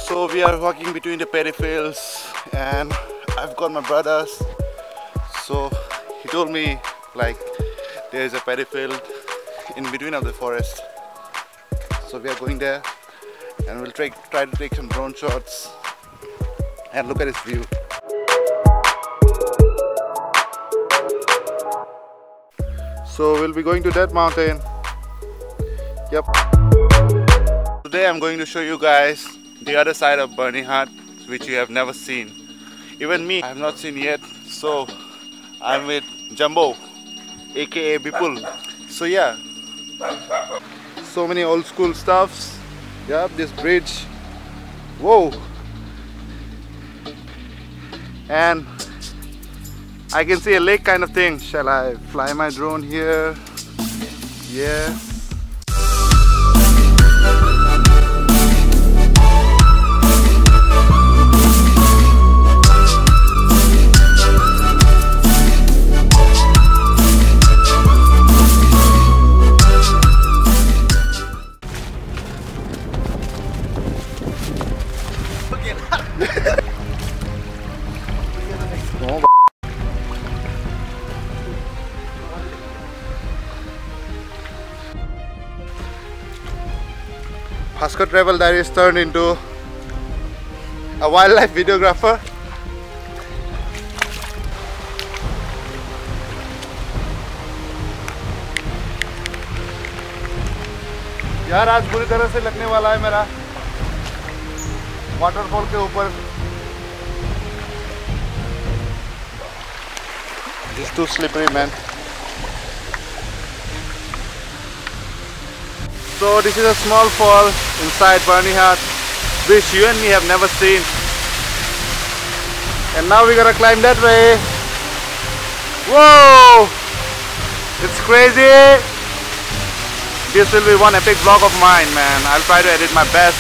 So we are walking between the paddy fields, and I've got my brothers. So he told me like there is a paddy field in between of the forest. So we are going there, and we'll try to take some drone shots and look at this view. So we'll be going to that mountain. Yep. Today I'm going to show you guys the other side of Byrnihat, which you have never seen. Even me, I have not seen yet. So I'm with Jumbo, aka Bipul. So yeah, so many old school stuffs. Yep, this bridge. Whoa! And I can see a lake kind of thing. Shall I fly my drone here? Yeah. Bhaskar Travel Diary is turned into a wildlife videographer. यार आज बुरी तरह से लगने वाला है मेरा waterfall के ऊपर. It's too slippery, man. So this is a small fall inside Byrnihat, which you and me have never seen. And now we're gonna climb that way. Whoa! It's crazy! This will be one epic vlog of mine, man. I'll try to edit my best.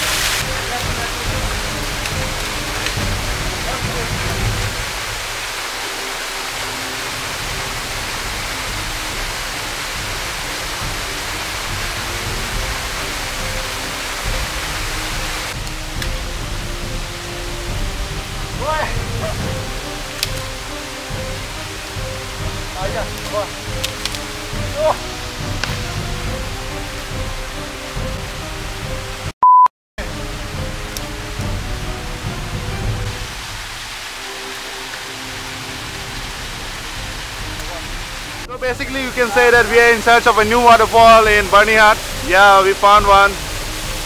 So basically you can say that we are in search of a new waterfall in Byrnihat. Yeah, we found one.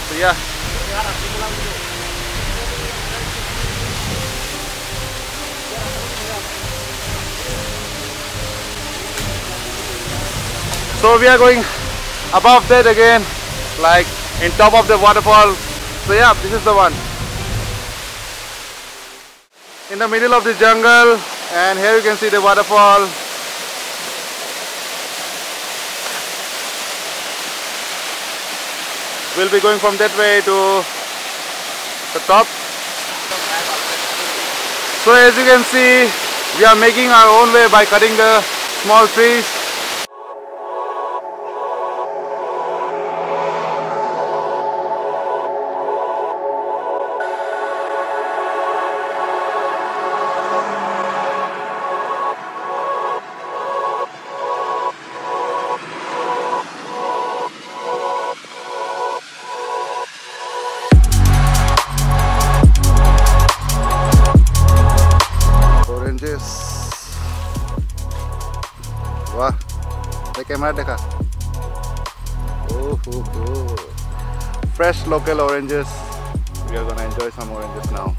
So yeah. So we are going above that again, like in top of the waterfall. So yeah, this is the one. In the middle of the jungle, and here you can see the waterfall. We'll be going from that way to the top. So as you can see, we are making our own way by cutting the small trees. वाह, the camera देखा. Oh, fresh local oranges. We are gonna enjoy some oranges now.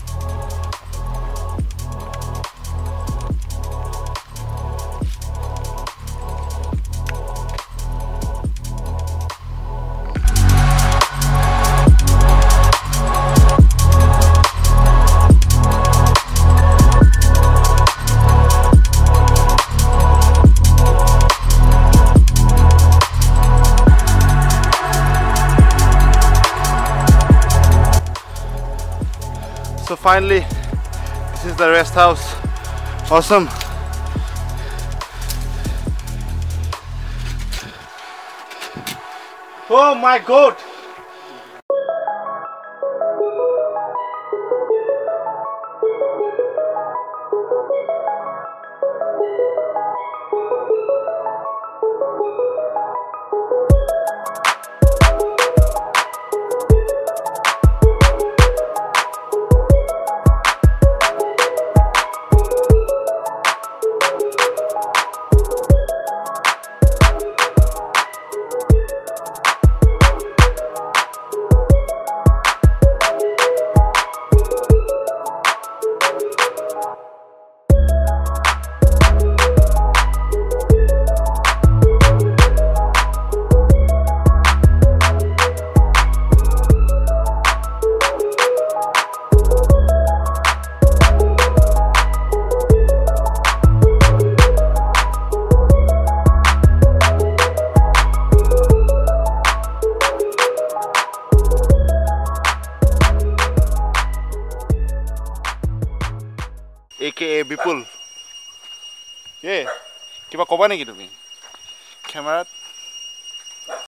So finally, This is the rest house. Awesome. Oh my God. AKA Bipul. Yeah. Kiba koba neki tumi? Camera